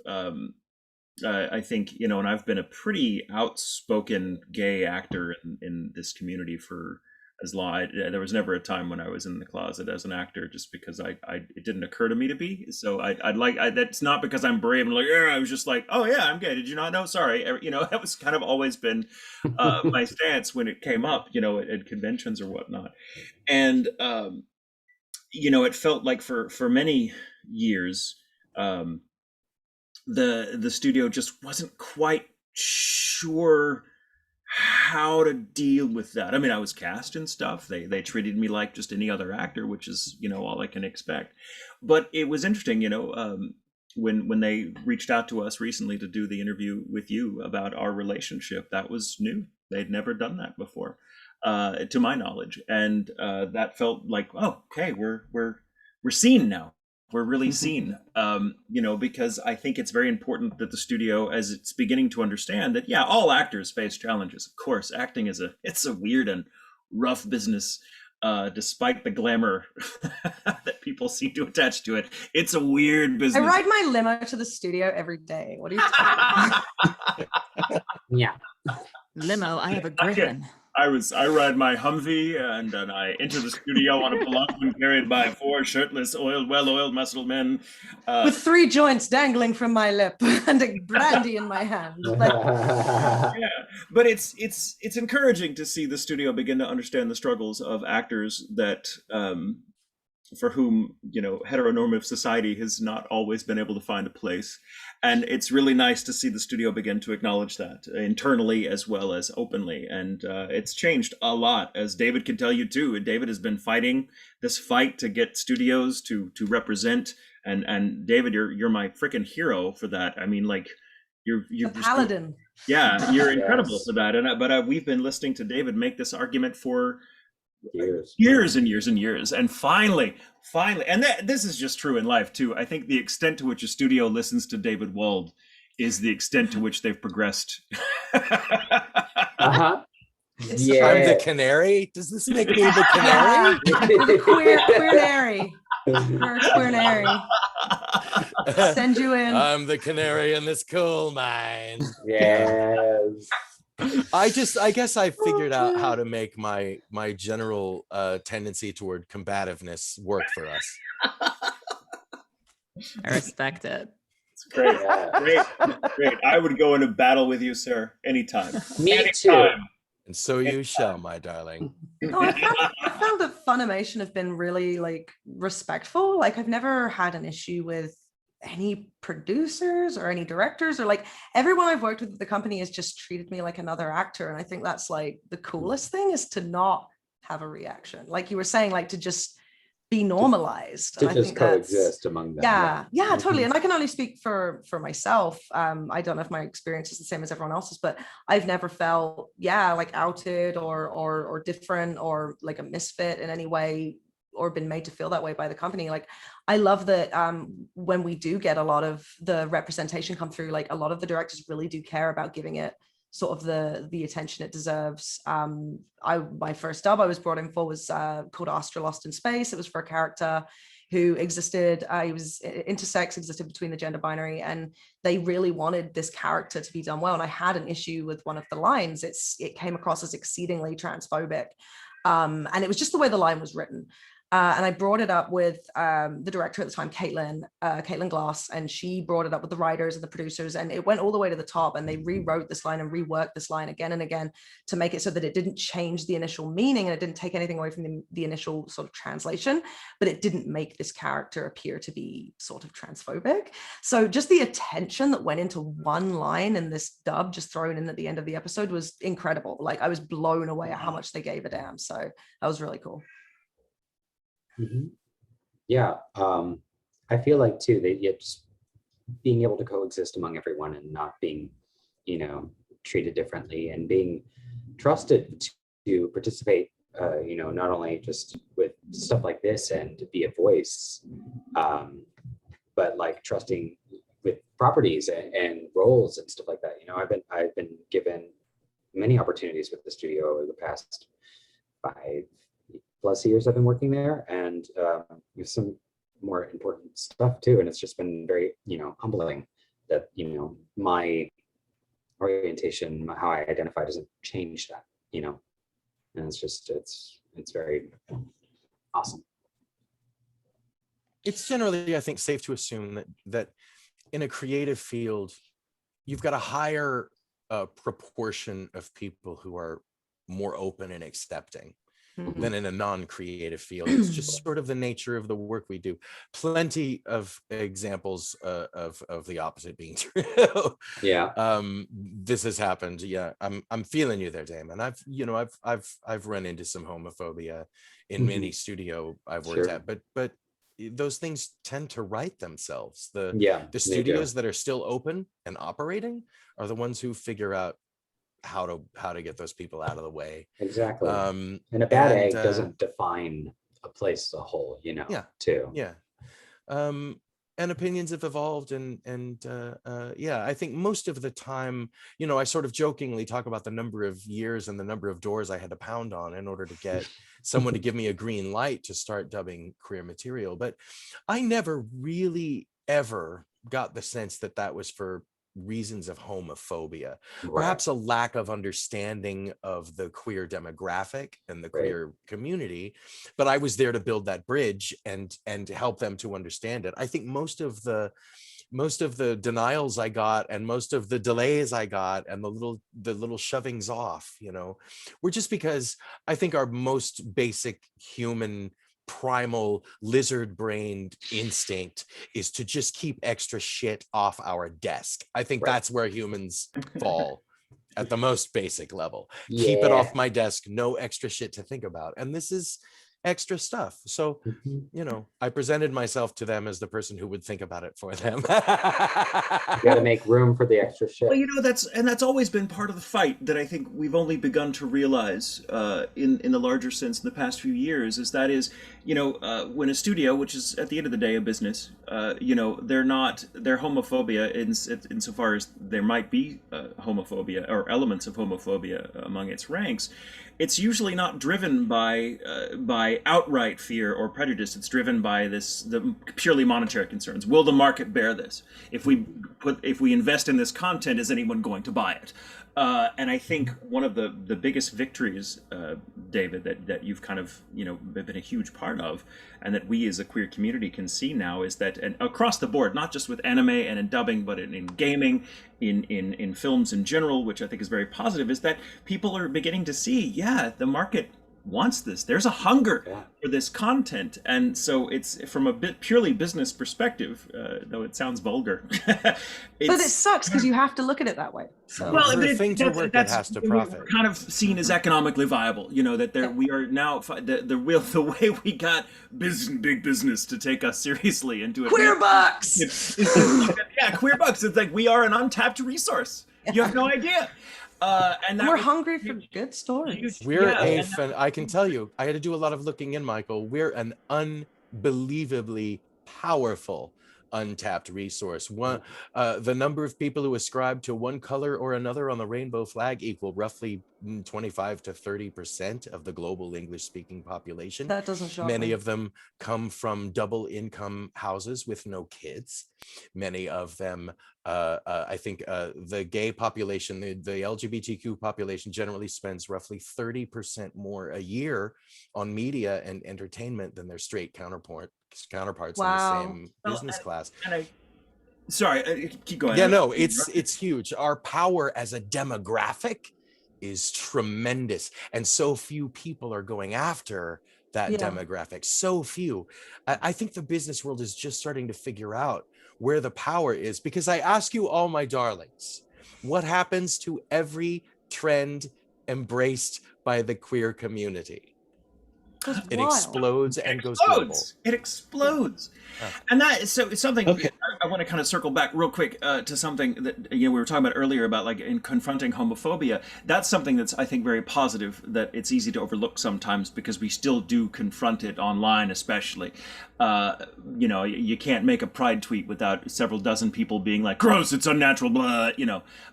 I think, and I've been a pretty outspoken gay actor in this community for as long. There was never a time when I was in the closet as an actor, just because it didn't occur to me to be. So that's not because I'm brave and like, yeah, I was just like, oh yeah, I'm gay. Did you not know? Sorry. That was kind of always been my stance when it came up, at conventions or whatnot. And, it felt like for many years, the studio just wasn't quite sure how to deal with that. I mean, I was cast and stuff. They treated me like just any other actor, which is, all I can expect. But it was interesting, when they reached out to us recently to do the interview with you about our relationship, that was new. They'd never done that before, to my knowledge. And that felt like, oh, okay, we're seen now. We're really seen, because I think it's very important that the studio, as it's beginning to understand that, yeah, all actors face challenges. Of course, acting it's a weird and rough business, despite the glamour that people seem to attach to it. It's a weird business. I ride my limo to the studio every day. What are you talking about? Yeah. Limo, I have a griffin. I ride my Humvee and I enter the studio on a palanquin carried by 4 shirtless, well-oiled, muscled men. With 3 joints dangling from my lip and a brandy in my hand. Yeah, but it's encouraging to see the studio begin to understand the struggles of actors that for whom heteronormative society has not always been able to find a place. And it's really nice to see the studio begin to acknowledge that internally as well as openly. And it's changed a lot, as David can tell you too. David has been fighting this fight to get studios to represent. And David, you're my freaking hero for that. I mean, like, you're a paladin. Yeah, you're incredible for that. And but we've been listening to David make this argument for years and years and years, and finally, and this is just true in life too. I think the extent to which a studio listens to David Wald is the extent to which they've progressed. Uh-huh. Yeah. I'm the canary. Does this make me the canary? Queernary. You're a queernary. Send you in. I'm the canary in this coal mine. Yes. I guess I figured out how to make my general tendency toward combativeness work for us. I respect it. It's great. Great. I would go into battle with you, sir, anytime. Me too. And so you shall, my darling. No, I found that Funimation have been really respectful. I've never had an issue with any producers or any directors, or everyone I've worked with at the company has just treated me like another actor. And I think that's the coolest thing, is to not have a reaction. Like you were saying, to just be normalized. To just coexist among them. Yeah, totally. And I can only speak for myself. I don't know if my experience is the same as everyone else's, but I've never felt, outed or different or like a misfit in any way, or been made to feel that way by the company. I love that when we do get a lot of the representation come through, a lot of the directors really do care about giving it sort of the attention it deserves. My first dub I was brought in for was called ASTRA Lost in Space. It was for a character who existed, he was intersex, existed between the gender binary, and they really wanted this character to be done well. And I had an issue with one of the lines. It came across as exceedingly transphobic. And it was just the way the line was written. And I brought it up with the director at the time, Caitlin Glass, and she brought it up with the writers and the producers, and it went all the way to the top, and they rewrote this line and reworked this line again and again to make it so that it didn't change the initial meaning and it didn't take anything away from the initial sort of translation, but it didn't make this character appear to be sort of transphobic. So just the attention that went into one line in this dub just thrown in at the end of the episode was incredible. Like, I was blown away at how much they gave a damn. So that was really cool. Mm-hmm. Yeah, I feel like too that just being able to coexist among everyone and not being, treated differently and being trusted to participate, not only just with stuff like this and to be a voice, but like trusting with properties and roles and stuff like that. I've been given many opportunities with the studio over the past 5+ years I've been working there, and with some more important stuff too. And it's just been very, humbling that, my orientation, how I identify doesn't change that, and it's very awesome. It's generally, I think, safe to assume that in a creative field, you've got a higher proportion of people who are more open and accepting than in a non-creative field. It's just sort of the nature of the work we do. Plenty of examples of the opposite being true. Yeah. This has happened. Yeah, I'm feeling you there, Daman. I've run into some homophobia in any studio I've worked at, but those things tend to right themselves. The studios that are still open and operating are the ones who figure out how to get those people out of the way. Exactly. And a bad egg doesn't define a place as a whole, too. Yeah. And opinions have evolved, and I think most of the time, I sort of jokingly talk about the number of years and the number of doors I had to pound on in order to get someone to give me a green light to start dubbing queer material. But I never really ever got the sense that was for reasons of homophobia, perhaps a lack of understanding of the queer demographic and the queer community, but I was there to build that bridge and help them to understand it. I think most of the denials I got and most of the delays I got and the little shovings off, were just because I think our most basic human primal lizard-brained instinct is to just keep extra shit off our desk. I think that's where humans fall at the most basic level. Keep it off my desk, no extra shit to think about. And this is extra stuff. So, I presented myself to them as the person who would think about it for them. You got to make room for the extra shit. Well, that's always been part of the fight that I think we've only begun to realize in the larger sense in the past few years. When a studio, which is at the end of the day a business, their homophobia insofar as there might be homophobia or elements of homophobia among its ranks. It's usually not driven by outright fear or prejudice. It's driven by the purely monetary concerns. Will the market bear this? If we invest in this content, is anyone going to buy it? And I think one of the biggest victories, David, that you've kind of been a huge part of, and that we as a queer community can see now, is that, and across the board, not just with anime and in dubbing, but in gaming, in films in general, which I think is very positive, is that people are beginning to see, the market wants this. There's a hunger for this content, and so it's from a bit purely business perspective, though it sounds vulgar. But it sucks because you have to look at it that way. So. Well, for a thing to work, it has to profit. We're kind of seen as economically viable. We are now the way we got big business to take us seriously and do it. Queer bucks. Queer bucks. It's like we are an untapped resource. You have no idea. And we're hungry for good stories. I can tell you, I had to do a lot of looking in, Michael. We're an unbelievably powerful untapped resource. The number of people who ascribe to one color or another on the rainbow flag equal roughly 25 to 30% of the global English speaking population. That doesn't shock Many me. of them come from double income houses with no kids. Many of them, I think the gay population, the LGBTQ population generally spends roughly 30% more a year on media and entertainment than their straight counterparts in the Wow. same business class. Sorry, keep going. Yeah, no, it's huge. Our power as a demographic is tremendous, and so few people are going after that demographic. So few. I think the business world is just starting to figure out where the power is, because I ask you all, my darlings, what happens to every trend embraced by the queer community? It explodes and goes global. It explodes. Yeah. And that is so it's something Okay. I want to kind of circle back real quick to something that we were talking about earlier about, like, in confronting homophobia. That's something that's, I think, very positive, that it's easy to overlook sometimes because we still do confront it online, especially. You can't make a pride tweet without several dozen people being like, gross, it's unnatural, blah,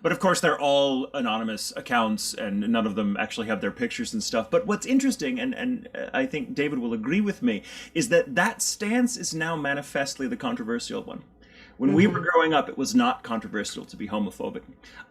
But of course, they're all anonymous accounts and none of them actually have their pictures and stuff. But what's interesting, and I think David will agree with me, is that stance is now manifestly the controversial one. When we were growing up, it was not controversial to be homophobic.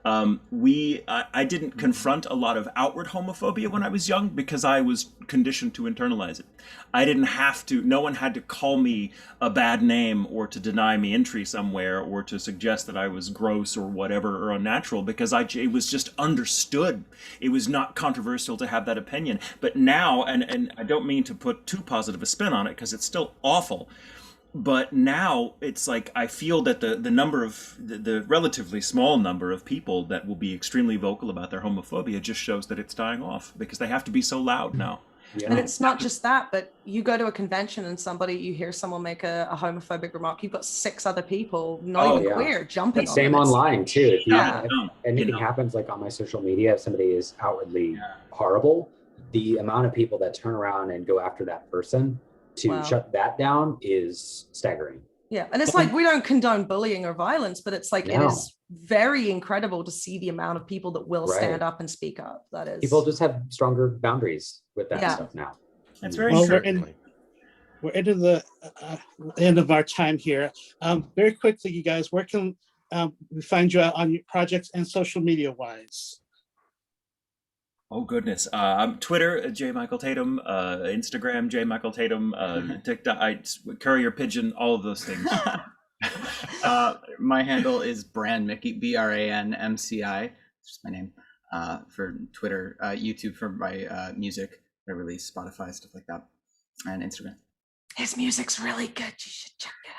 I didn't confront a lot of outward homophobia when I was young because I was conditioned to internalize it. I didn't have to, no one had to call me a bad name or to deny me entry somewhere or to suggest that I was gross or whatever or unnatural, because it was just understood. It was not controversial to have that opinion. But now, and I don't mean to put too positive a spin on it because it's still awful, but now it's like I feel that the number of the relatively small number of people that will be extremely vocal about their homophobia just shows that it's dying off because they have to be so loud now. And it's not just that, but you go to a convention and you hear someone make a homophobic remark, you've got 6 other people, not even queer, jumping on same it. online too. If anything know. happens, like on my social media, if somebody is outwardly horrible, the amount of people that turn around and go after that person to shut that down is staggering. Yeah, and it's like we don't condone bullying or violence, but it's like it is very incredible to see the amount of people that will stand up and speak up. That is, people just have stronger boundaries with that stuff now. That's very Well, true. we're into the end of our time here. Very quickly, you guys, where can we find you on your projects and social media wise? Oh goodness! I'm Twitter, J Michael Tatum, Instagram, J Michael Tatum, TikTok, Courier Pigeon, all of those things. My handle is BRANMCI. It's just my name for Twitter, YouTube for my music I release, Spotify, stuff like that, and Instagram. His music's really good. You should check it out.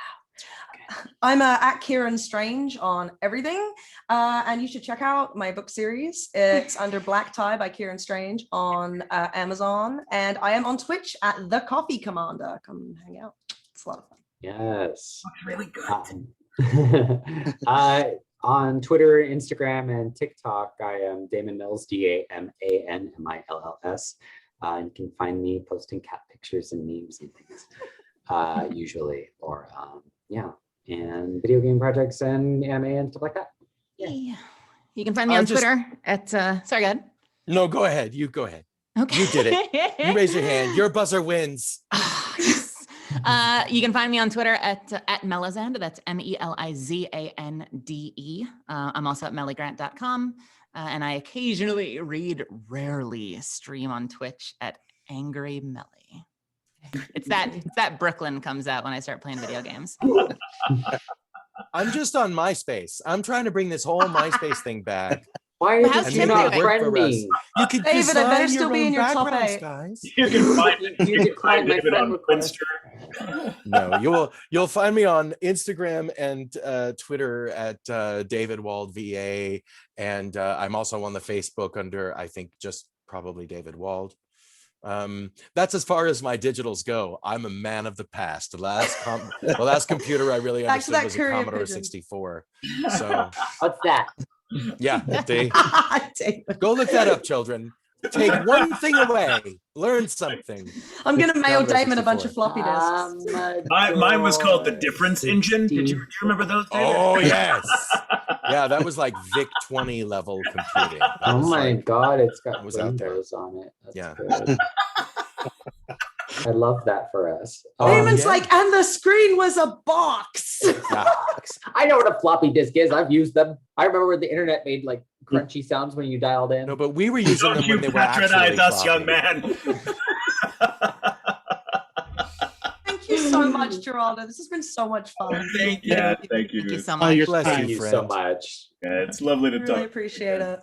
I'm at Ciaran Strange on everything, and you should check out my book series. It's under Black Tie by Ciaran Strange on Amazon, and I am on Twitch at The Coffee Commander. Come hang out. It's a lot of fun. Yes. That's really good. On Twitter, Instagram, and TikTok, I am Daman Mills, DAMANMILLS. And you can find me posting cat pictures and memes and things, usually, or and video game projects and anime and stuff like that. Yeah. You can find me on Twitter at, sorry, go ahead. No, go ahead. You go ahead. Okay. You did it. You raise your hand. Your buzzer wins. Yes. You can find me on Twitter at Melizande. That's MELIZANDE. I'm also at meligrant.com. And I occasionally rarely stream on Twitch at Angry Meli. It's that Brooklyn comes out when I start playing video games. I'm just on MySpace. I'm trying to bring this whole MySpace thing back. Why How's did Tim you not doing? friend me? You can David, I better design still your be own in your top backgrounds, 8. guys. You can find You declined my David friend on request. Finster. No, you'll find me on Instagram and Twitter at David Wald VA, and I'm also on the Facebook under, I think, just probably David Wald. That's as far as my digitals go. I'm a man of the past. The last computer I really Back to understood that was a courier Commodore pigeon. 64. So What's that? yeah, David. go look that up, children. Take one thing away, learn something. I'm gonna mail Commodore Damon a bunch of 64. floppy disks. Mine was called the Difference Engine. Do you remember those? David? Oh yes. Yeah, that was like VIC 20 level computing. That Oh was my like- God, it's got was out there. rainbows on it. That's Yeah. good. I love that for us. Damon's yeah. like, and the screen was a box. Yeah. I know what a floppy disk is. I've used them. I remember when the internet made like crunchy sounds when you dialed in. No, but we were using Don't them you when they were actually patronize us, young floppy. man. Thank you so much, Geraldo. This has been so much fun. Thank you. Thank you. Thank you so Oh, much. you're Bless kind. Thank you, you so friend. much. Yeah, it's lovely to Really talk. appreciate it.